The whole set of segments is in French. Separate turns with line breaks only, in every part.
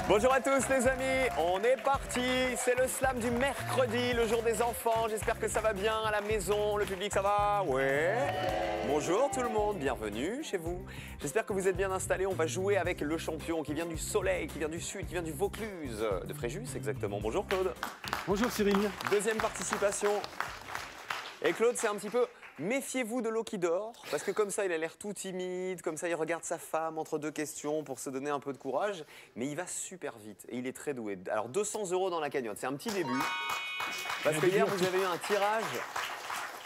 Bonjour à tous les amis, on est parti, c'est le slam du mercredi, le jour des enfants, j'espère que ça va bien à la maison, le public ça va? Ouais. Bonjour tout le monde, bienvenue chez vous. J'espère que vous êtes bien installés, on va jouer avec le champion qui vient du soleil, qui vient du sud, qui vient du Vaucluse, de Fréjus exactement. Bonjour Claude.
Bonjour Cyril.
Deuxième participation. Et Claude, c'est un petit peu... Méfiez-vous de l'eau qui dort, parce que comme ça, il a l'air tout timide, comme ça, il regarde sa femme entre deux questions pour se donner un peu de courage, mais il va super vite et il est très doué. Alors 200 € dans la cagnotte, c'est un petit début, parce que hier, vous avez eu un tirage,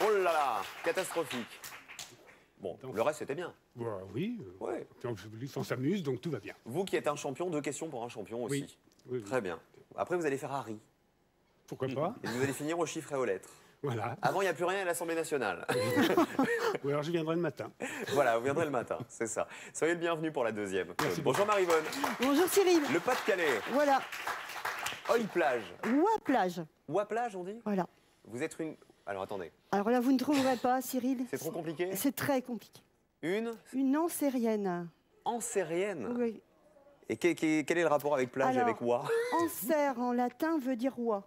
oh là là, catastrophique. Bon, le reste, c'était bien.
Bah, oui,
ouais.
On s'amuse, donc tout va bien.
Vous qui êtes un champion, 2 questions pour un champion aussi.
Oui. Oui.
Très bien. Après, vous allez faire Harry.
Pourquoi pas?
Et vous allez finir aux chiffres et aux lettres.
Voilà.
Avant, il n'y a plus rien à l'Assemblée nationale.
Ou alors je viendrai le matin.
Voilà, vous viendrez le matin, c'est ça. Soyez le bienvenu pour la deuxième. Bonjour Maryvonne.
Bonjour Cyril.
Le Pas-de-Calais.
Voilà.
Oeil plage.
Ouah plage.
Ouah plage, on dit?
Voilà.
Vous êtes une... Alors attendez.
Alors là, vous ne trouverez pas, Cyril.
C'est trop compliqué?
C'est très compliqué.
Une
Ansérienne.
Ansérienne?
Oui.
Et quel est le rapport avec plage et avec ouah?
Anser en latin veut dire ouah.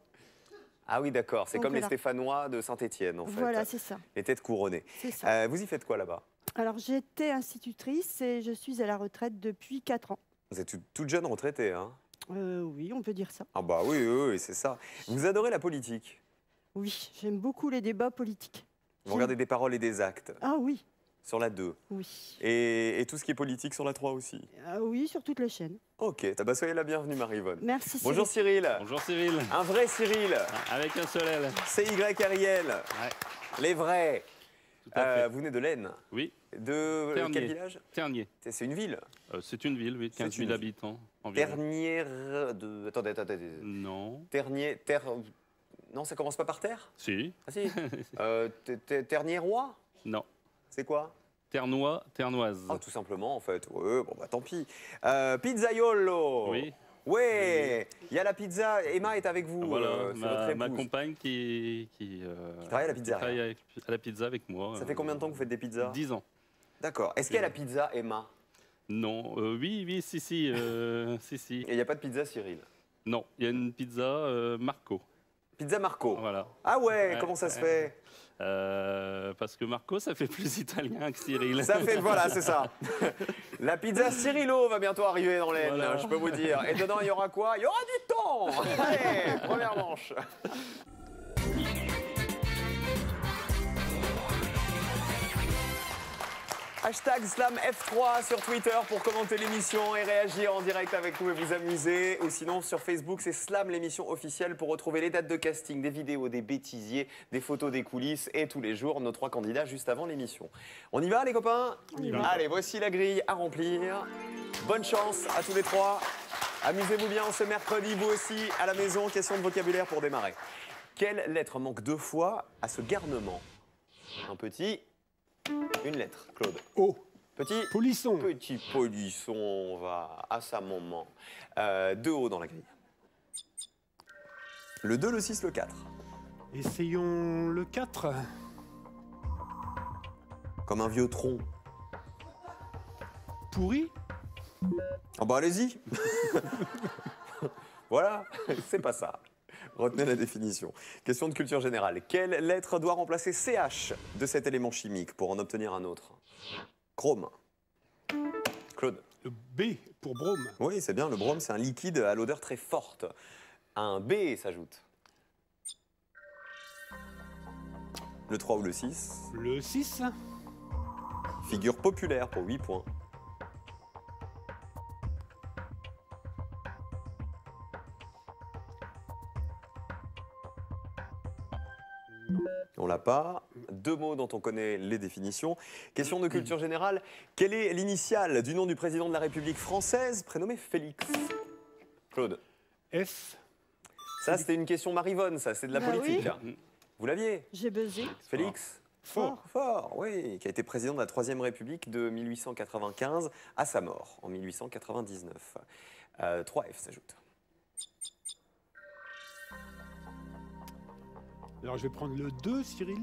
Ah oui, d'accord. C'est comme
voilà.
Les Stéphanois de Saint-Étienne, en fait.
Voilà, c'est ça.
Les têtes couronnées.
C'est ça.
Vous y faites quoi là-bas?
Alors, j'étais institutrice et je suis à la retraite depuis 4 ans.
Vous êtes toute jeune retraitée, hein?
Oui, on peut dire ça.
Ah bah oui, c'est ça. Vous adorez la politique?
Oui, j'aime beaucoup les débats politiques.
Vous regardez des paroles et des actes?
Ah oui.
Sur la 2?
Oui.
Et tout ce qui est politique sur la 3 aussi?
Ah oui, sur toutes les chaînes.
Ok, soyez la bienvenue Maryvonne.
Merci Cyril.
Bonjour Cyril.
Bonjour Cyril.
Un vrai Cyril.
Avec un seul L.
CYRIL.
Ouais.
Les vrais.
Tout à fait.
Vous venez de l'Aisne?
Oui.
De
Ternier.
quel village?
Ternier.
C'est une ville?
C'est une ville, oui, de 15 000 habitants environ.
Ternier de... Attendez.
Non.
Ternier... Non, ça commence pas par terre?
Si.
Ah si. Ternier-Roi?
Non.
C'est quoi?
Ternois, ternoise.
Ah, tout simplement, en fait. Ouais, bon, bah tant pis. Pizzaiolo.
Oui.
Ouais. Il y a la pizza. Emma est avec vous.
Voilà,
c'est votre
ma
épouse.
compagne qui
travaille à la pizzeria.
travaille à la pizza avec moi.
Ça fait combien de temps que vous faites des pizzas?
10 ans.
D'accord. Est-ce qu'il y a la pizza Emma?
Non. Oui, si. si.
Et il n'y a pas de pizza Cyril?
Non, il y a une pizza Marco.
Pizza Marco.
Voilà.
Ah ouais, comment ça se fait?
Parce que Marco, ça fait plus italien que Cyril.
Ça fait, voilà, c'est ça. La pizza Cyrilo va bientôt arriver dans l'Aisne,
voilà.
Je peux vous dire. Et dedans, il y aura quoi? Il y aura du thon. Allez, première manche. Hashtag SlamF3 sur Twitter pour commenter l'émission et réagir en direct avec nous et vous amuser. Ou sinon sur Facebook, c'est Slam, l'émission officielle, pour retrouver les dates de casting, des vidéos, des bêtisiers, des photos des coulisses et tous les jours nos 3 candidats juste avant l'émission. On y va les copains?
On y va.
Allez, voici la grille à remplir. Bonne chance à tous les 3. Amusez-vous bien ce mercredi, vous aussi, à la maison. Question de vocabulaire pour démarrer. Quelle lettre manque 2 fois à ce garnement? Un petit... Une lettre, Claude.
O.
Petit
Polisson.
Petit polisson, on va à sa maman. 2 O dans la grille. Le 2, le 6, le 4.
Essayons le 4.
Comme un vieux tronc.
Pourri.
Ah bah allez-y. Voilà, c'est pas ça. Retenez la définition. Question de culture générale. Quelle lettre doit remplacer CH de cet élément chimique pour en obtenir un autre? Chrome. Claude.
Le B pour brome.
Oui, c'est bien. Le brome, c'est un liquide à l'odeur très forte. Un B s'ajoute. Le 3 ou le 6.
Le 6.
Figure populaire pour 8 points. On l'a pas. 2 mots dont on connaît les définitions. Question de culture générale. Quelle est l'initiale du nom du président de la République française, prénommé Félix? Claude.
F.
Ça, c'était une question Maryvonne, ça, c'est de la
Bah
politique.
oui.
Là. Vous l'aviez?
J'ai buzzé.
Félix? Fort, oui, qui a été président de la Troisième République de 1895 à sa mort en 1899. 3 F s'ajoute.
Alors je vais prendre le 2, Cyril.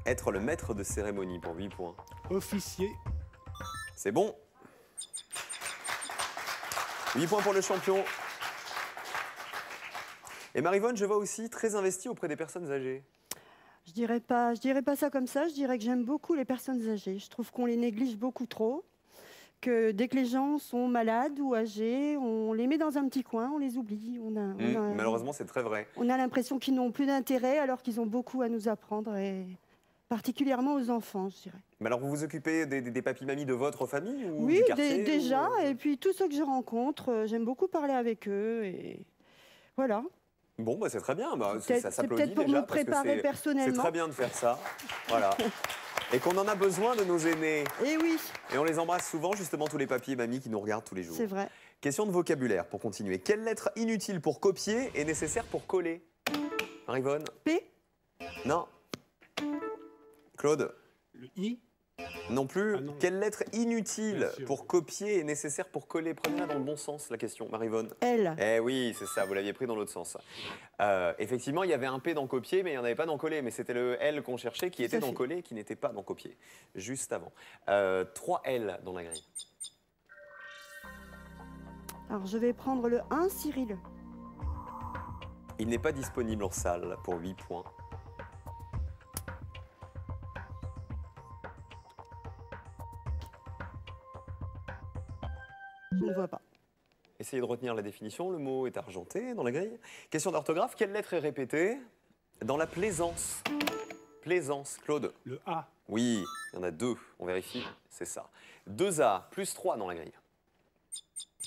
Être le maître de cérémonie pour 8 points.
Officier.
C'est bon. 8 points pour le champion. Et Maryvonne, je vois aussi très investie auprès des personnes âgées.
Je dirais pas ça comme ça. Je dirais que j'aime beaucoup les personnes âgées. Je trouve qu'on les néglige beaucoup trop. Que dès que les gens sont malades ou âgés, on les met dans un petit coin, on les oublie.
Malheureusement, c'est très vrai.
On a l'impression qu'ils n'ont plus d'intérêt alors qu'ils ont beaucoup à nous apprendre, et particulièrement aux enfants, je dirais.
Mais alors, vous vous occupez des papis-mamies de votre famille ou
Oui,
du quartier
déjà.
ou...
Et puis tous ceux que je rencontre, j'aime beaucoup parler avec eux. Et voilà.
Bon, bah, c'est très bien. Bah,
C'est
ça
peut-être
s'applaudit
pour
déjà.
me
parce que
préparer
c'est
personnellement.
très bien de faire ça. Voilà. Et qu'on en a besoin de nos aînés.
Et oui,
Et on les embrasse souvent, justement, tous les papis et mamies qui nous regardent tous les jours.
c'est vrai.
Question de vocabulaire pour continuer. Quelle lettre inutile pour copier est nécessaire pour coller? Maryvonne?
P,
Non. Claude?
Le I.
Non plus.
Ah non.
Quelle lettre inutile
Bien sûr.
pour copier est nécessaire pour coller? Prenez-la dans le bon sens, la question, Maryvonne.
L.
Eh oui, c'est ça, vous l'aviez pris dans l'autre sens. Effectivement, il y avait un P dans copier, mais il n'y en avait pas dans coller. Mais c'était le L qu'on cherchait qui
Tout
était
à
dans
fait.
coller et qui n'était pas dans copier, juste avant. 3 L dans la grille.
Alors je vais prendre le 1, Cyril.
Il n'est pas disponible en salle pour 8 points.
Je ne vois pas.
Essayez de retenir la définition. Le mot est argenté dans la grille. Question d'orthographe. Quelle lettre est répétée dans la plaisance? Plaisance. Claude?
Le A.
Oui, il y en a 2. On vérifie. C'est ça. 2 A plus 3 dans la grille.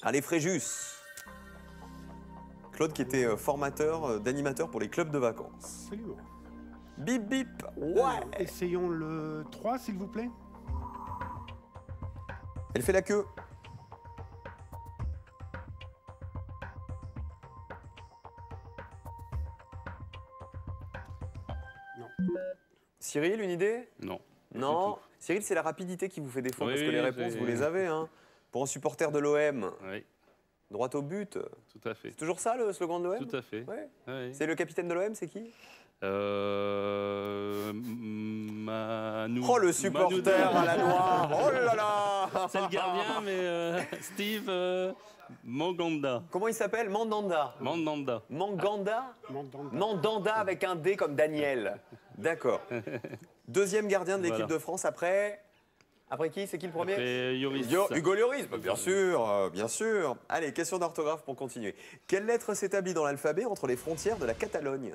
Allez, Fréjus. Claude qui était formateur d'animateur pour les clubs de vacances.
Absolument.
Bip bip.
Alors,
Ouais.
essayons le 3, s'il vous plaît.
Elle fait la queue.
Non.
Cyril, une idée?
Non.
Non. Cyril, c'est la rapidité qui vous fait défaut
Oui,
parce que les réponses,
j'ai-
vous les avez. Hein. Pour un supporter de l'OM,
Oui,
droit au but.
tout à fait.
C'est toujours ça le slogan de l'OM?
Tout à fait.
Ouais.
Oui.
C'est le capitaine de l'OM, c'est qui?
Manu.
Oh, le supporter
Manu-
à la noire. Oh là là.
C'est le gardien, mais Steve Manganda.
Comment il s'appelle? Mandanda.
Mandanda.
Manganda?
Mandanda.
Mandanda avec un D comme Daniel. D'accord. Deuxième gardien de l'équipe
Voilà.
de France après. Après qui? C'est qui le premier?
Après Yoris.
Hugo Lloris, bah, bien sûr, bien sûr. Allez, question d'orthographe pour continuer. Quelle lettre s'établit dans l'alphabet entre les frontières de la Catalogne?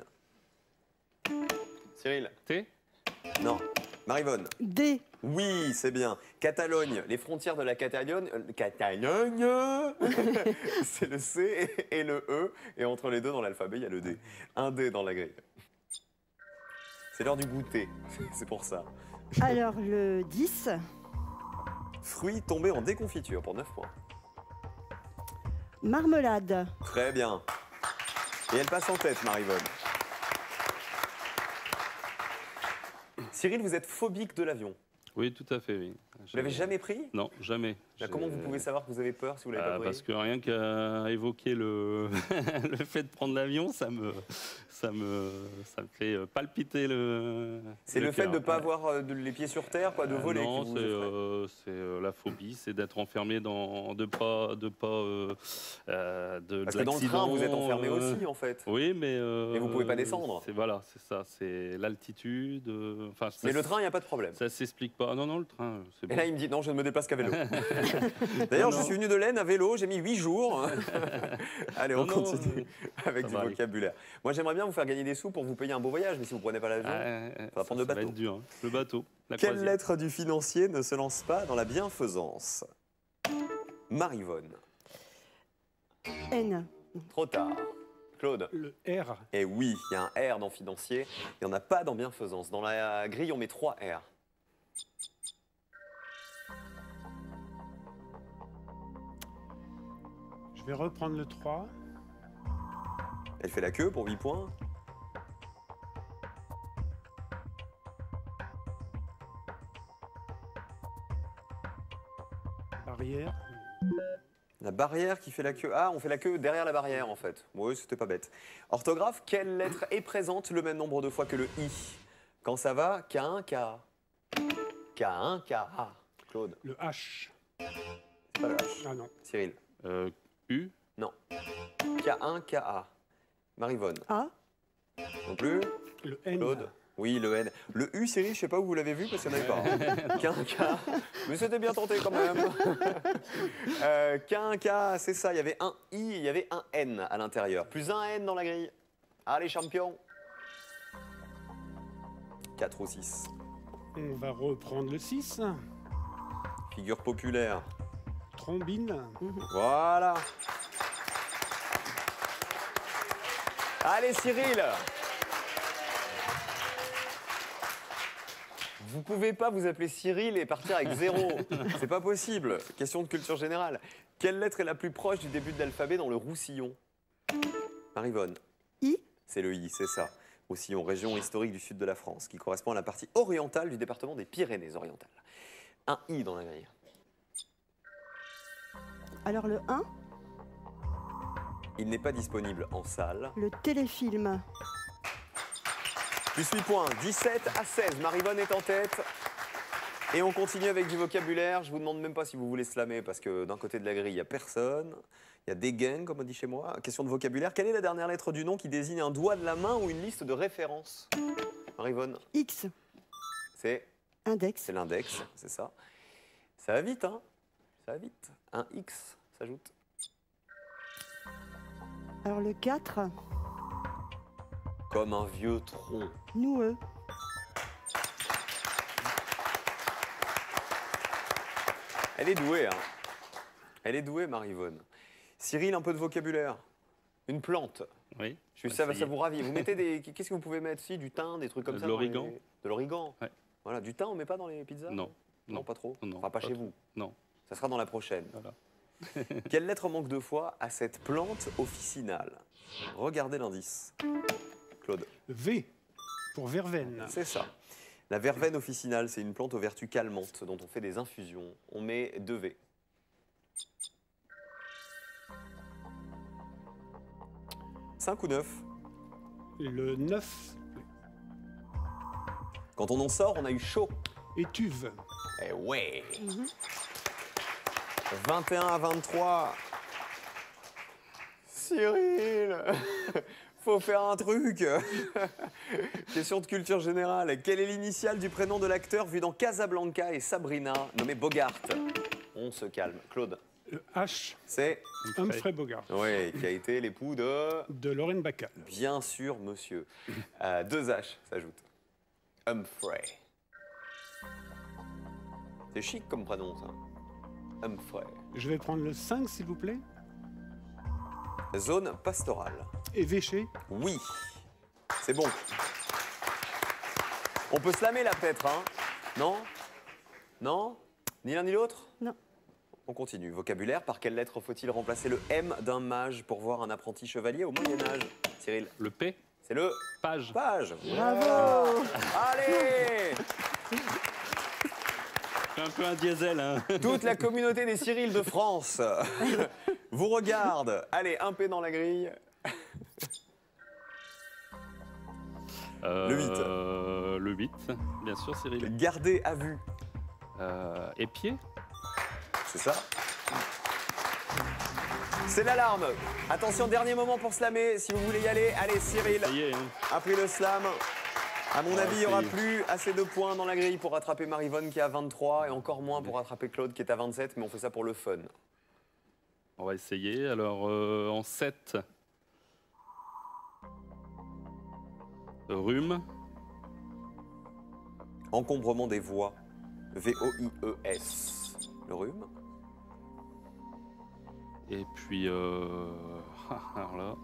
Cyril?
T.
Non. Maryvonne?
D.
Oui, c'est bien. Catalogne, les frontières de la Catalogne. Catalogne c'est le C et le E. Et entre les deux, dans l'alphabet, il y a le D. Un D dans la grille. C'est l'heure du goûter. C'est pour ça.
Alors le 10.
Fruits tombés en déconfiture pour 9 points.
Marmelade.
Très bien. Et elle passe en tête, Maryvonne. Cyril, vous êtes phobique de l'avion.
Oui, tout à fait, oui.
Vous l'avez jamais pris?
Non, jamais.
Comment vous pouvez savoir que vous avez peur si vous l'avez pas pris?
Parce que rien qu'à évoquer le, le fait de prendre l'avion, ça me fait palpiter le.
C'est le fait
cœur.
de ne pas avoir les pieds sur terre, quoi, de voler
Non,
qui vous effraie.
c'est la phobie, c'est d'être enfermé de
Parce que dans le train, vous êtes enfermé
euh,
aussi, en fait.
Oui, mais.
Et vous pouvez pas descendre.
Voilà, c'est ça, c'est l'altitude. Enfin,
Mais le train, il n'y a pas de problème.
Ça s'explique pas. Non, non, le train, c'est bon.
Et là, il me dit non, je ne me déplace qu'à vélo. D'ailleurs, je suis venu de l'Aisne à vélo, j'ai mis 8 jours. Allez, on
Non,
continue avec
ça
du
va aller.
vocabulaire. Moi, j'aimerais bien vous faire gagner des sous pour vous payer un beau voyage, mais si vous ne prenez pas l'avion,
Ça
prendre le
va
bateau.
être dur. Hein. Le bateau, la
quelle
croisière.
lettre du financier ne se lance pas dans la bienfaisance? Maryvonne.
N.
Trop tard. Claude.
Le R.
Et oui, il y a un R dans financier, il n'y en a pas dans bienfaisance. Dans la grille, on met 3 R.
Je vais reprendre le 3.
Elle fait la queue pour 8 points.
Barrière.
La barrière qui fait la queue. Ah, on fait la queue derrière la barrière, en fait. Oui, c'était pas bête. Orthographe, quelle lettre est présente le même nombre de fois que le I? Quand ça va, K1, K. K1, K. Claude.
Le H.
C'est pas le H.
Ah non.
Cyril.
U.
Non. K1, KA. Marivonne.
A.
Non plus.
Le N.
Claude. Oui, le N. Le U, Cyril, je sais pas où vous l'avez vu parce qu'il n'y en avait pas. Hein. K1, K. Mais c'était bien tenté quand même. K1, K, c'est ça. Il y avait un I, il y avait un N à l'intérieur. Plus un N dans la grille. Allez, champion. 4 ou 6.
On va reprendre le 6.
Figure populaire.
Trombine.
Voilà. Allez, Cyril. Vous pouvez pas vous appeler Cyril et partir avec 0. C'est pas possible. Question de culture générale. Quelle lettre est la plus proche du début de l'alphabet dans le Roussillon? Marivonne.
I.
C'est le I, c'est ça. Roussillon, région historique du sud de la France, qui correspond à la partie orientale du département des Pyrénées-Orientales. Un I dans la grille.
Alors le 1.
Il n'est pas disponible en salle.
Le téléfilm.
Plus 8 points, 17 à 16. Marivonne est en tête. Et on continue avec du vocabulaire. Je vous demande même pas si vous voulez slammer, parce que d'un côté de la grille, il n'y a personne. Il y a des gangs, comme on dit chez moi. Question de vocabulaire. Quelle est la dernière lettre du nom qui désigne un doigt de la main ou une liste de références? Marivonne.
X.
C'est
Index.
l'index, c'est ça. Ça va vite, hein? Ça va vite. Un X s'ajoute.
Alors le 4.
Comme un vieux tronc.
Noueux.
Elle est douée, hein? Elle est douée, Marivonne. Cyril, un peu de vocabulaire. Une plante.
Oui.
Ça vous ravit. Vous mettez des. Qu'est-ce que vous pouvez mettre? Si, du thym, des trucs comme
De
ça.
l'origan.
De l'origan.
Ouais.
Voilà, du thym, on met pas dans les pizzas?
Non.
Non, pas trop.
Non,
Enfin, pas chez
trop.
vous.
Non.
Ça sera dans la prochaine.
Voilà.
Quelle lettre manque deux fois à cette plante officinale? Regardez l'indice. Claude.
V. Pour verveine.
C'est ça. La verveine officinale, c'est une plante aux vertus calmantes dont on fait des infusions. On met 2 V. Cinq ou 9?
Le 9.
Quand on en sort, on a eu chaud.
Étuve.
Eh ouais. 21 à 23. Cyril, faut faire un truc. Question de culture générale. Quelle est l'initiale du prénom de l'acteur vu dans Casablanca et Sabrina, nommé Bogart? On se calme. Claude.
Le H.
C'est
Humphrey Bogart.
oui, qui a été l'époux de...
De Lorraine Bacall.
Bien sûr, monsieur. 2 H s'ajoutent. Humphrey. C'est chic comme prénom, ça. Humphrey.
Je vais prendre le 5, s'il vous plaît.
Zone pastorale.
Évêché.
Oui. C'est bon. On peut slammer là, peut-être, hein? Non? Non? Ni l'un ni l'autre?
Non.
On continue. Vocabulaire. Par quelle lettre faut-il remplacer le M d'un mage pour voir un apprenti chevalier au Moyen-Âge? Cyril.
Le P.
C'est le
Page.
page.
Bravo.
Allez!
C'est un peu un diesel, hein.
Toute la communauté des Cyril de France vous regarde. Allez, un P dans la grille. Le 8.
Le 8, bien sûr, Cyril.
Garder à vue.
Épier.
C'est ça. C'est l'alarme. Attention, dernier moment pour slammer. Si vous voulez y aller, allez, Cyril
Ça y est, hein.
a pris le slam. À mon avis, il n'y aura
ça y est.
plus assez de points dans la grille pour rattraper Marivonne qui est à 23 et encore moins pour rattraper Claude qui est à 27, mais on fait ça pour le fun.
On va essayer. Alors, en 7. Rhume.
Encombrement des voies. V-O-I-E-S. Le rhume.
Et puis, alors là.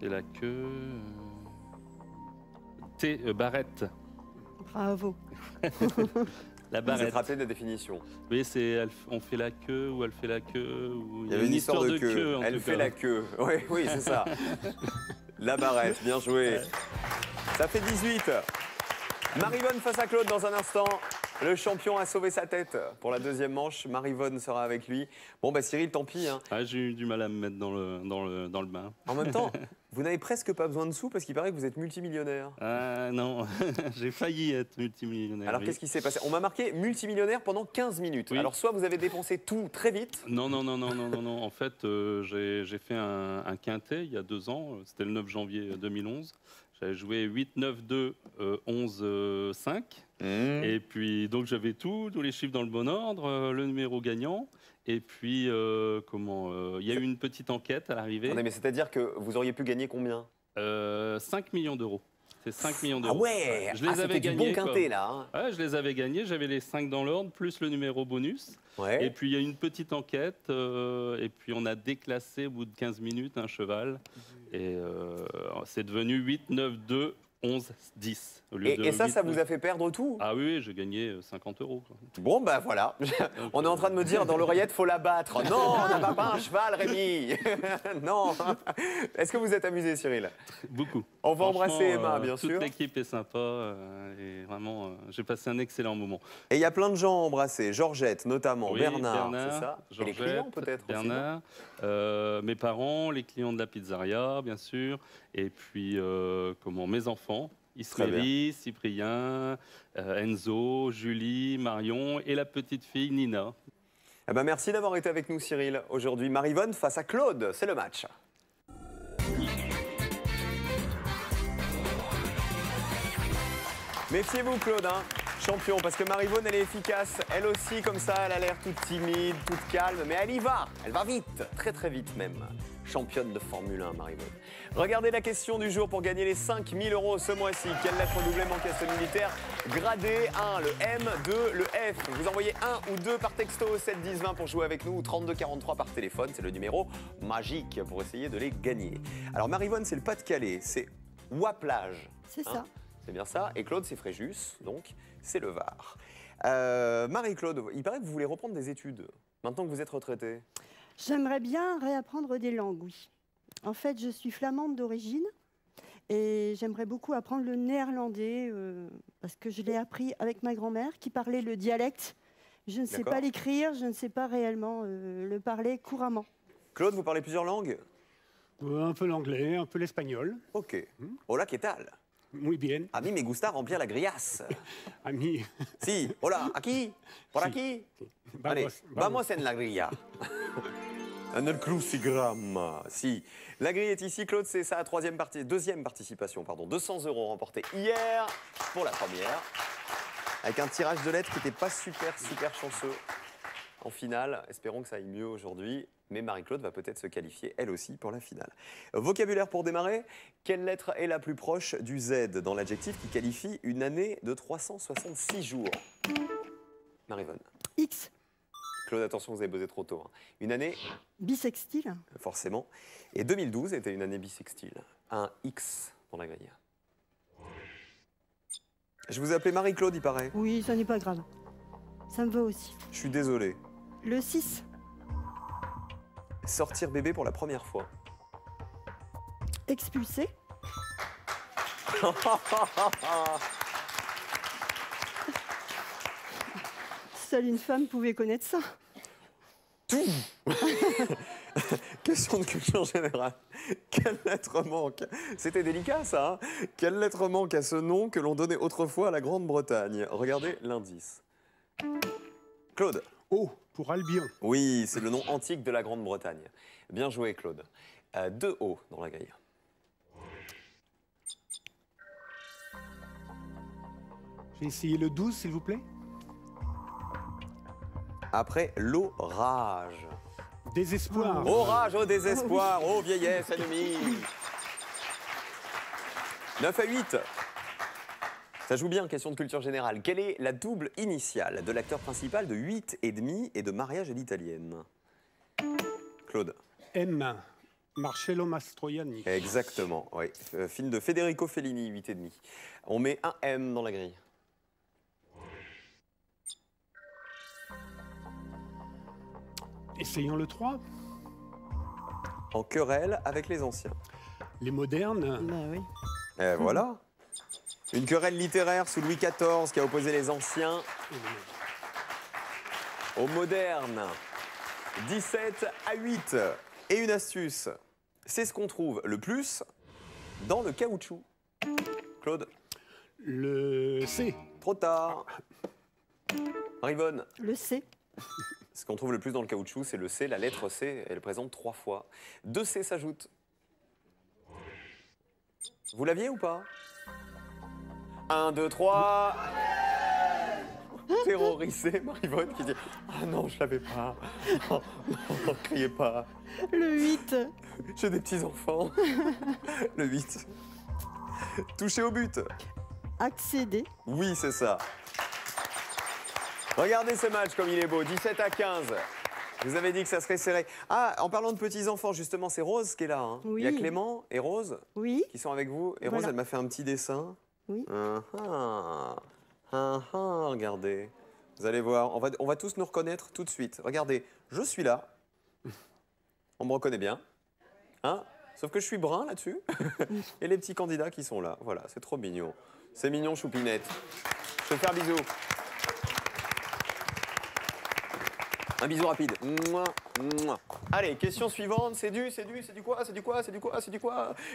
Et la queue. Barrette.
Bravo.
La
Vous
barrette.
êtes rappelé de la définition.
Vous voyez, on fait la queue ou elle fait la queue. Ou...
Il y avait une histoire de queue.
en
Elle
tout
fait
cas.
la queue. Oui, oui, c'est ça. La barrette, bien joué. Ça fait 18. Marivonne face à Claude dans un instant. Le champion a sauvé sa tête pour la deuxième manche. Maryvonne sera avec lui. Bon, bah Cyril, tant pis. Hein.
Ah, j'ai eu du mal à me mettre dans le bain.
En même temps, vous n'avez presque pas besoin de sous parce qu'il paraît que vous êtes multimillionnaire.
Ah non, j'ai failli être multimillionnaire.
Alors,
oui.
qu'est-ce qui s'est passé? On m'a marqué multimillionnaire pendant 15 minutes.
Oui.
Alors, soit vous avez dépensé tout très vite.
Non. En fait, j'ai fait un quintet il y a 2 ans. C'était le 9 janvier 2011. J'avais joué 8, 9, 2, 11, 5. Et puis, donc, j'avais tous les chiffres dans le bon ordre, le numéro gagnant. Et puis, il y a eu une petite enquête à l'arrivée.
Attendez, mais c'est-à-dire que vous auriez pu gagner combien?
5 millions d'euros. C'est 5 millions d'euros.
Ah ouais,
Je les avais
c'était
gagnés.
du bon quintet, là. Hein.
Ouais, je les avais gagnés. J'avais les 5 dans l'ordre, plus le numéro bonus.
Ouais.
Et puis, il y a eu une petite enquête. Et puis, on a déclassé au bout de 15 minutes un cheval. Et c'est devenu 8, 9, 2, 11, 10. Au lieu de
Et ça,
8,
ça
9.
vous a fait perdre tout?
Ah oui, j'ai gagné 50 euros. Quoi.
Bon, bah voilà. On est en train de me dire dans l'oreillette, faut la battre. Non, on n'a pas un cheval, Rémi. Non. Est-ce que vous êtes amusé, Cyril?
Beaucoup.
On va
Franchement,
embrasser Emma, bien sûr.
Toute l'équipe est sympa. Et vraiment, j'ai passé un excellent moment.
Et il y a plein de gens à embrasser. Georgette, notamment.
Oui,
Bernard, c'est ça? Et les
Georgette,
clients, peut-être aussi, non?
Bernard, mes parents, les clients de la pizzeria, bien sûr. Et puis, mes enfants. Ismaël, Cyprien, Enzo, Julie, Marion et la petite fille Nina.
Eh ben, merci d'avoir été avec nous, Cyril. Aujourd'hui, Maryvonne face à Claude. C'est le match. Méfiez-vous, Claude, hein, champion, parce que Maryvonne, elle est efficace. Elle aussi, comme ça, elle a l'air toute timide, toute calme, mais elle y va. Elle va vite, très très vite même. Championne de Formule 1, Maryvonne. Regardez la question du jour pour gagner les 5 000 € ce mois-ci. Quelle lettre doublée manque à ce militaire? Gradé 1, le M, 2, le F. Vous envoyez 1 ou 2 par texto au 7 10 20 pour jouer avec nous, ou 32 43 par téléphone. C'est le numéro magique pour essayer de les gagner. Alors Maryvonne, c'est le Pas-de-Calais, c'est Ouaplage.
C'est ça.
C'est bien ça. Et Claude, c'est Fréjus, donc c'est le Var. Marie-Claude, il paraît que vous voulez reprendre des études, maintenant que vous êtes retraitée.
J'aimerais bien réapprendre des langues, oui. En fait, je suis flamande d'origine et j'aimerais beaucoup apprendre le néerlandais parce que je l'ai appris avec ma grand-mère qui parlait le dialecte. Je ne sais pas l'écrire, je ne sais pas réellement le parler couramment.
Claude, vous parlez plusieurs langues?
Un peu l'anglais, un peu l'espagnol.
Ok. Hola, ¿qué tal?
Muy bien.
A mí me gusta remplir la grillasse.
Ami.
Si, hola, aquí, por
Si.
aquí.
Vamos,
Allez,
vamos.
vamos en la grilla. Un crucigramme. Si. La grille est ici, Claude, c'est sa deuxième participation, pardon. 200 € remportés hier pour la première. Avec un tirage de lettres qui n'était pas super chanceux en finale. Espérons que ça aille mieux aujourd'hui. Mais Marie-Claude va peut-être se qualifier, elle aussi, pour la finale. Vocabulaire pour démarrer. Quelle lettre est la plus proche du Z dans l'adjectif qui qualifie une année de 366 jours? Maryvonne.
X,
Claude, attention, vous avez buzzé trop tôt. Hein. Une année,
bisextile.
forcément. Et 2012 était une année bissextile. Un X dans la grille. Je vous ai appelé Marie-Claude, il paraît.
Oui, ça n'est pas grave. Ça me va aussi.
Je suis désolé.
Le 6,
Sortir bébé pour la première fois.
expulsé. Seule une femme pouvait connaître ça.
Tout. Question de culture générale. Quelle lettre manque? C'était délicat, ça. Hein. Quelle lettre manque à ce nom que l'on donnait autrefois à la Grande-Bretagne? Regardez l'indice. Claude.
O pour Albion.
Oui, c'est le nom antique de la Grande-Bretagne. Bien joué, Claude. 2 O dans la grille.
J'ai essayé le 12, s'il vous plaît.
Après l'orage.
Désespoir.
Orage au désespoir, ô vieillesse ennemie. 9 à 8. Ça joue bien, question de culture générale. Quelle est la double initiale de l'acteur principal de 8 et demi et de Mariage à l'italienne? Claude.
M. Marcello Mastroianni.
Exactement, oui. Film de Federico Fellini, 8 et demi. On met un M dans la grille.
Essayons le 3.
En querelle avec les anciens.
Les modernes.
Bah oui.
Et voilà. Une querelle littéraire sous Louis XIV qui a opposé les anciens aux modernes. 17-8. Et une astuce, c'est ce qu'on trouve le plus dans le caoutchouc. Claude?
Le C.
Trop tard. Marivonne?
Le C.
Ce qu'on trouve le plus dans le caoutchouc, c'est le C, la lettre C, elle est présente 3 fois. 2 C s'ajoutent. Vous l'aviez ou pas? 1, 2, 3. Terrorisé, Marivonne qui dit « Ah non, je l'avais pas. Oh, non, criez pas.
Le 8.
J'ai des petits-enfants. » Le 8. Touché au but.
Accéder.
Oui, c'est ça. Regardez ce match comme il est beau, 17-15. Je vous avais dit que ça serait serré. Ah, en parlant de petits-enfants, justement, c'est Rose qui est là. Hein.
Oui.
Il y a Clément et Rose
Oui.
qui sont avec vous. Et Rose,
Voilà.
elle m'a fait un petit dessin.
Oui.
Regardez. Vous allez voir, on va tous nous reconnaître tout de suite. Regardez, je suis là. On me reconnaît bien. Hein? Sauf que je suis brun là-dessus. Et les petits candidats qui sont là. Voilà, c'est trop mignon. C'est mignon, Choupinette. Je vais te faire un bisou. Un bisou rapide. Mouah, mouah. Allez, question suivante. C'est du quoi?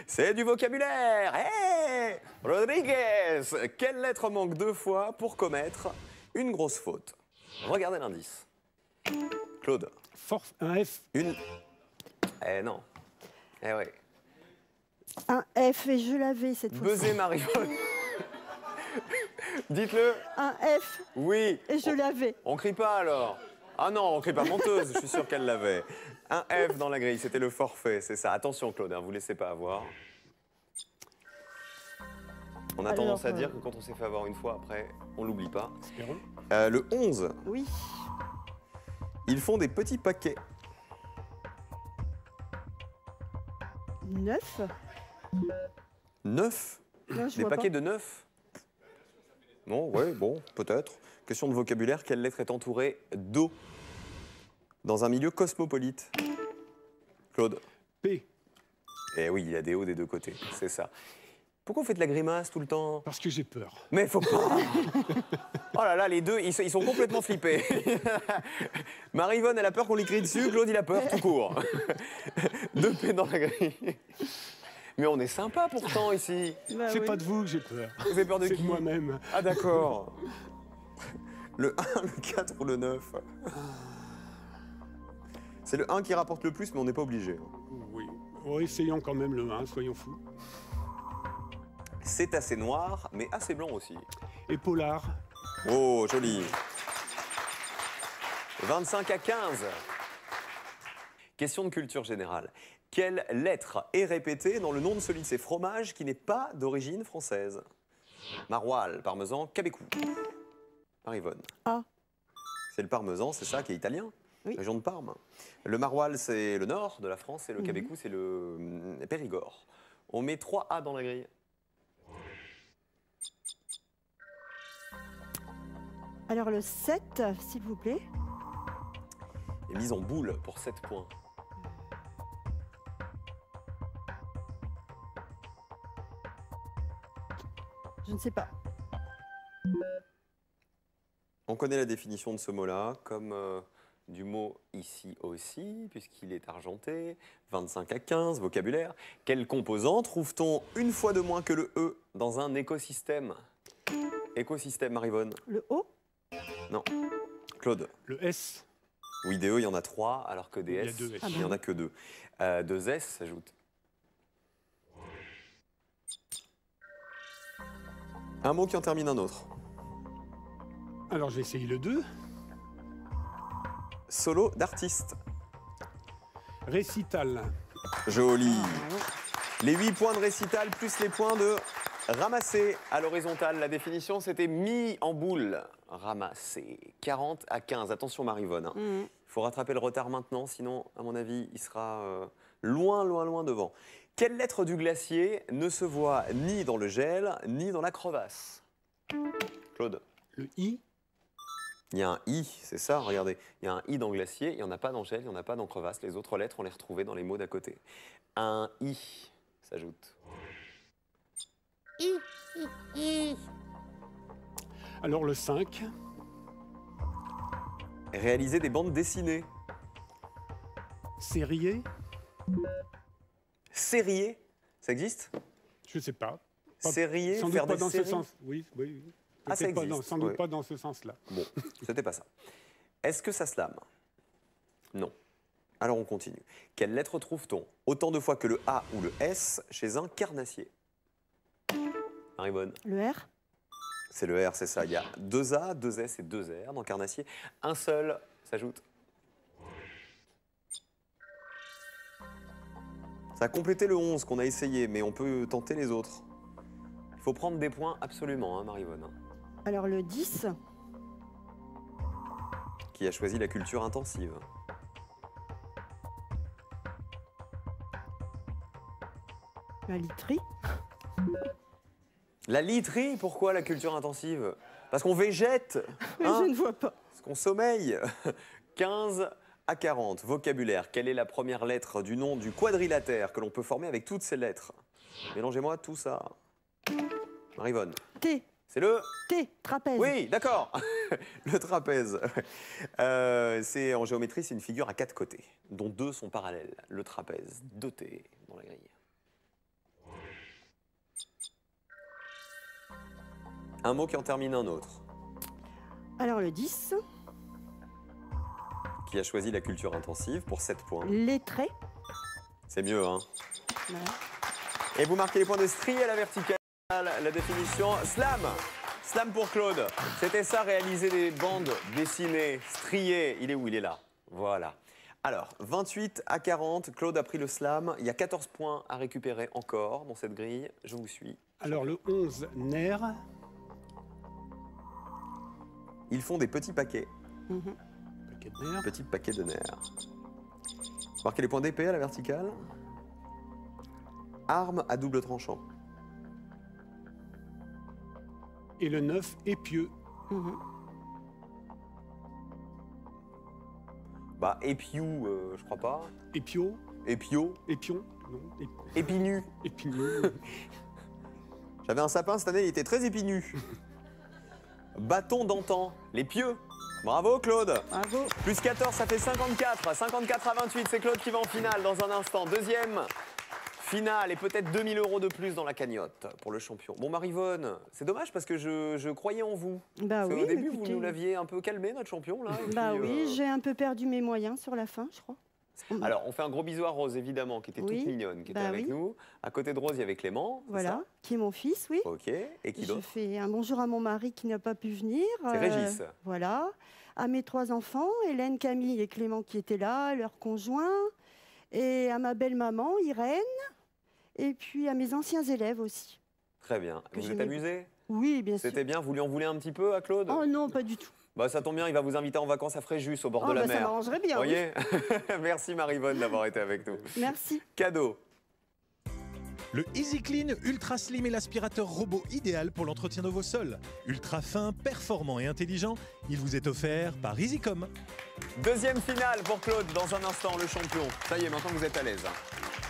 C'est du vocabulaire. Hey Rodriguez, quelle lettre manque 2 fois pour commettre une grosse faute? Regardez l'indice. Claude.
Un F.
Une. Eh non. Eh oui.
Un F et je l'avais cette fois.
Buzzer Marivonne. Dites-le.
Un F
Oui.
et je l'avais.
On crie pas alors. Ah non, on crie pas menteuse, je suis sûr qu'elle l'avait. Un F dans la grille, c'était le forfait, c'est ça. Attention Claude, hein, vous laissez pas avoir. On a
Alors,
tendance à dire que quand on s'est fait avoir une fois, après, on l'oublie pas.
Espérons.
Le 11,
Oui.
ils font des petits paquets.
9.
9.
Non, je
Des
vois
paquets
pas.
de 9. Non, ouais, bon, peut-être. Question de vocabulaire, quelle lettre est entourée d'eau dans un milieu cosmopolite? Claude.
P.
Eh oui, il y a des O des deux côtés, c'est ça. Pourquoi vous faites la grimace tout le temps?
Parce que j'ai peur.
Mais faut pas. Oh là là, les deux, ils sont complètement flippés. Marivonne, elle a peur qu'on lui crie dessus, Claude, il a peur tout court. 2 P dans la grille. Mais on est sympa pourtant ici.
Bah
C'est
oui.
pas de vous que j'ai peur.
Vous avez peur de
C'est
qui?
de moi-même.
Ah d'accord. Le 1, le 4 ou le 9? C'est le 1 qui rapporte le plus, mais on n'est pas obligé.
Oui. Oh, essayons quand même le 1, soyons fous.
C'est assez noir, mais assez blanc aussi.
Et polar.
Oh, joli. 25-15. Question de culture générale. Quelle lettre est répétée dans le nom de celui de ces fromages qui n'est pas d'origine française? Maroilles, parmesan, cabécou. Marivonne.
A.
C'est le parmesan, c'est ça, qui est italien.
Oui.
Région de Parme. Le maroilles, c'est le nord de la France et le cabécou, c'est le Périgord. On met 3 A dans la grille.
Alors le 7, s'il vous plaît.
Et mise en boule pour 7 points.
Je ne sais pas.
On connaît la définition de ce mot-là, comme du mot ici aussi, puisqu'il est argenté. 25-15, vocabulaire. Quel composant trouve-t-on une fois de moins que le E dans un écosystème? Écosystème, Marivonne.
Le O.
Non. Claude.
Le S.
Oui, des E, il y en a 3, alors que des
Il y a
S,
2 S.
il n'y en a que 2. 2 S s'ajoutent. Un mot qui en termine un autre.
Alors j'ai essayé le 2.
Solo d'artiste.
Récital.
Joli. Les 8 points de récital plus les points de ramasser à l'horizontale. La définition, c'était mis en boule. Ramasser. 40-15. Attention, Marivonne. Hein. Il faut rattraper le retard maintenant, sinon, à mon avis, il sera loin, loin, loin devant. Quelle lettre du glacier ne se voit ni dans le gel, ni dans la crevasse? Claude.
Le I.
Il y a un I, c'est ça, regardez. Il y a un I dans glacier, il n'y en a pas dans gel, il n'y en a pas dans crevasse. Les autres lettres, on les retrouvait dans les mots d'à côté. Un I s'ajoute.
I.
Alors le 5.
Réaliser des bandes dessinées.
Serrier.
Serrier, ça existe?
Je sais pas.
Serrier,
Sans doute
faire
pas
des
dans ce
séries?
sens. Oui, oui.
Ah, ça
Peut-être pas
existe,
sans doute
oui.
pas dans ce sens-là.
Bon, c'était pas ça. Est-ce que ça se lame? Non. Alors on continue. Quelle lettre trouve-t-on autant de fois que le A ou le S chez un carnassier? Marie-Bonne.
Le R.
C'est le R, c'est ça. Il y a 2 A, 2 S et 2 R dans carnassier. Un seul s'ajoute. Ça a complété le 11 qu'on a essayé, mais on peut tenter les autres. Il faut prendre des points absolument, hein, Marie-Bonne.
Alors le 10.
Qui a choisi la culture intensive.
La literie.
La literie, pourquoi la culture intensive? Parce qu'on végète,
Mais
hein,
je ne vois pas.
parce qu'on sommeille. 15 à 40, vocabulaire. Quelle est la première lettre du nom du quadrilatère que l'on peut former avec toutes ces lettres? Mélangez-moi tout ça. Marivonne.
T.
C'est le...
T. Trapèze.
Oui, d'accord. Le trapèze. C'est en géométrie, c'est une figure à 4 côtés, dont 2 sont parallèles. Le trapèze, 2 T dans la grille. Un mot qui en termine un autre.
Alors le 10.
Qui a choisi la culture intensive pour 7 points.
Lettré.
C'est mieux, hein?
Voilà.
Et vous marquez les points de strier à la verticale. La définition, slam. Slam pour Claude. C'était ça, réaliser des bandes dessinées, striées. Il est où? Il est là. Voilà. Alors, 28 à 40, Claude a pris le slam. Il y a 14 points à récupérer encore dans cette grille. Je vous suis.
Alors le 11, nerf.
Ils font des petits paquets.
Mhm.
Paquet de nerfs.
Petits paquets de nerfs. Marquez les points d'épée à la verticale. Arme à double tranchant.
Et le 9, épieu.
Mhm.
Bah, épiou, je crois pas.
Épio.
Épio.
Épion. Non.
Épinu.
Épineux.
J'avais un sapin cette année, il était très épinu. Bâton d'antan, les pieux. Bravo Claude.
Bravo.
Plus 14, ça fait 54. 54 à 28, c'est Claude qui va en finale dans un instant. Deuxième finale et peut-être 2000 € de plus dans la cagnotte pour le champion. Bon Marivonne, c'est dommage parce que je croyais en vous.
Bah
Parce
oui.
au début,
écoutez.
vous nous l'aviez un peu calmé, notre champion, là. et
Bah
puis,
oui, j'ai un peu perdu mes moyens sur la fin, je crois.
Alors, on fait un gros bisou à Rose, évidemment, qui était
Oui,
toute mignonne, qui était
bah
avec
oui.
nous. À côté de Rose, il y avait Clément. c'est
Voilà, qui est mon fils, oui.
ça Ok. Et qui
Je
d'autre?
fais un bonjour à mon mari qui n'a pas pu venir.
C'est Régis.
Voilà. À mes 3 enfants, Hélène, Camille et Clément qui étaient là, leurs conjoints. Et à ma belle-maman, Irène. Et puis à mes anciens élèves aussi.
Très bien.
Que
Vous êtes
j'aimais
amusé?
Oui, bien sûr.
C'était bien? Vous lui en voulez un petit peu à Claude?
Oh non, pas du tout.
Bah ça tombe bien, il va vous inviter en vacances à Fréjus, au bord
Oh,
de la
bah, ça
mer.
m'arrangerait bien.
Vous
oui.
voyez? Merci Marivonne d'avoir été avec nous.
Merci.
Cadeau.
Le Easy Clean Ultra Slim est l'aspirateur robot idéal pour l'entretien de vos sols. Ultra fin, performant et intelligent, il vous est offert par EasyCom.
Deuxième finale pour Claude dans un instant, le champion. Ça y est, maintenant vous êtes à l'aise.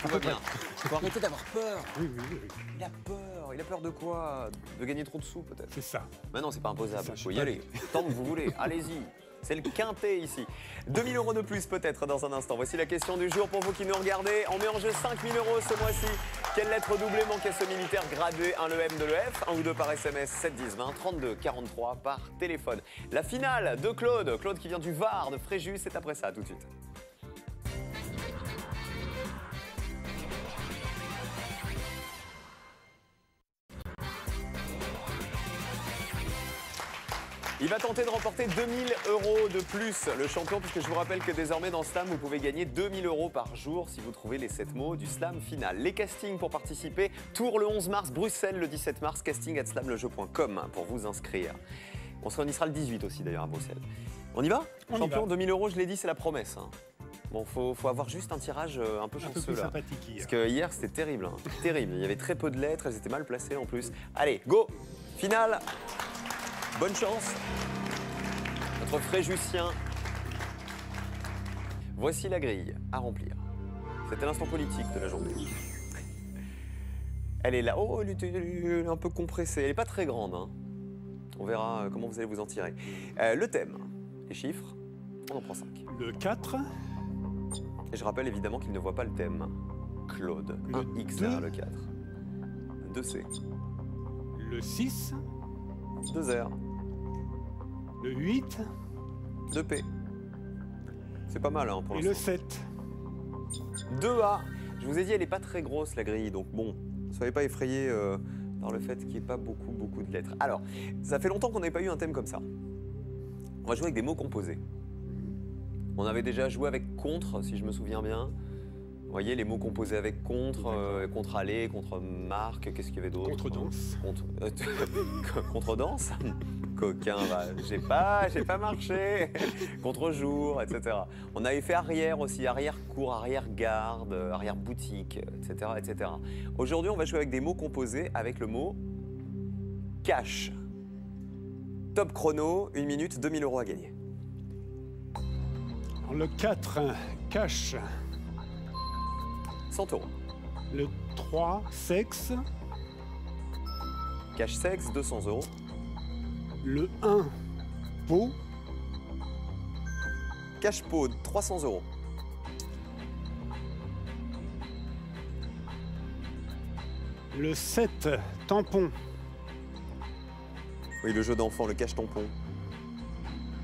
Tout va bien. Faut arrêter d'avoir peur.
Oui, oui, oui.
Il a peur. Il a peur de quoi? De gagner trop de sous peut-être.
C'est ça.
Maintenant, c'est pas imposable.
Ça,
Il
je
faut
sais
y
pas.
aller. Tant que vous voulez. Allez-y. C'est le quintet ici. 2000 € de plus peut-être dans un instant. Voici la question du jour pour vous qui nous regardez. On met en jeu 5000 € ce mois-ci. Quelle lettre doublée manque à ce militaire gradé? Un le M de l'EF, un ou deux par SMS, 7 10 20, 32 43 par téléphone. La finale de Claude. Claude qui vient du Var, de Fréjus. C'est après ça, tout de suite. Il va tenter de remporter 2000 € de plus, le champion, puisque je vous rappelle que désormais dans Slam, vous pouvez gagner 2000 € par jour si vous trouvez les 7 mots du Slam final. Les castings pour participer, Tours le 11 mars, Bruxelles le 17 mars, casting@slamlejeu.com pour vous inscrire. On se réunira le 18 aussi d'ailleurs à Bruxelles. On y va?
On y
Champion,
va.
2000 €, je l'ai dit, c'est la promesse. hein. Bon, faut avoir juste un tirage un peu
Un peu
chanceux
plus
là.
sympathique hier.
Parce que hier, c'était terrible. hein. Terrible. Il y avait très peu de lettres, elles étaient mal placées en plus. Allez, go! Finale. Bonne chance. Notre Fréjusien. Voici la grille à remplir. C'était l'instant politique de la journée. Elle est là. Oh, elle est un peu compressée. Elle n'est pas très grande. Hein. On verra comment vous allez vous en tirer. Le thème, les chiffres, on en prend 5.
Le 4.
Et je rappelle évidemment qu'il ne voit pas le thème. Claude,
Le
1X
2.
derrière le 4. 2C.
Le 6.
2R.
Le 8.
2P. C'est pas mal hein, pour
Et
l'instant.
le 7.
2A. Je vous ai dit, elle n'est pas très grosse la grille, donc bon, ne soyez pas effrayés par le fait qu'il n'y ait pas beaucoup de lettres. Alors, ça fait longtemps qu'on n'avait pas eu un thème comme ça. On va jouer avec des mots composés. On avait déjà joué avec contre, si je me souviens bien. Vous voyez, les mots composés avec contre, contre-aller, contre-marque, qu'est-ce qu'il y avait d'autre?
Contre-danse.
Contre-danse. Coquin, bah, j'ai pas marché. Contre-jour, etc. On avait fait arrière aussi, arrière-cour, arrière-garde, arrière-boutique, etc., etc. Aujourd'hui, on va jouer avec des mots composés avec le mot cash. Top chrono, 1 minute, 2000 € à gagner.
Alors, le 4, cash.
100 €.
Le 3, sexe.
Cash sexe, 200 €.
Le 1, peau.
Cash pot, 300 €.
Le 7, tampon.
Oui, le jeu d'enfant, le cache tampon.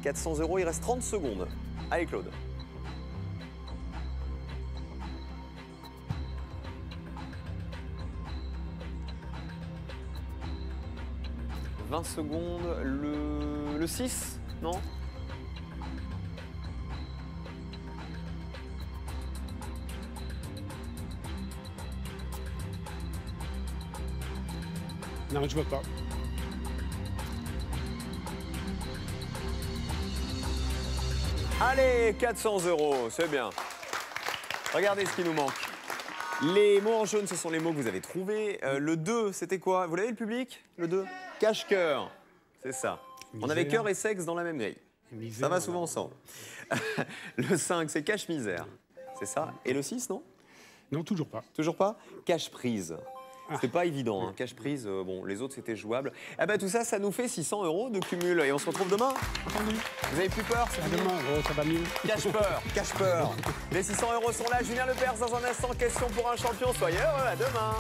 400 €, il reste 30 secondes. Allez, Claude. « 20 secondes, le 6, non?
Non, je vois pas.
Allez, 400 €, c'est bien. Regardez ce qui nous manque. Les mots en jaune, ce sont les mots que vous avez trouvés. Le 2, c'était quoi? Vous l'avez, le public? Le 2? Cache-cœur. C'est ça. On avait
Misère.
cœur et sexe dans la même grille.
Misère,
Ça va souvent ensemble. Le 5, c'est cache-misère. C'est ça. Et le 6, non?
Non, toujours pas.
Toujours pas? Cache-prise. C'est pas évident, hein. Cache-prise, bon, les autres c'était jouable. Eh ben tout ça, ça nous fait 600 € de cumul. Et on se retrouve demain.
Entendu.
Vous avez plus peur? C'est
À
fini.
demain, oh, ça va mieux.
Cache-peur, cache-peur. Les 600 € sont là. Julien Lepers dans un instant. Question pour un champion. Soyez heureux. À demain.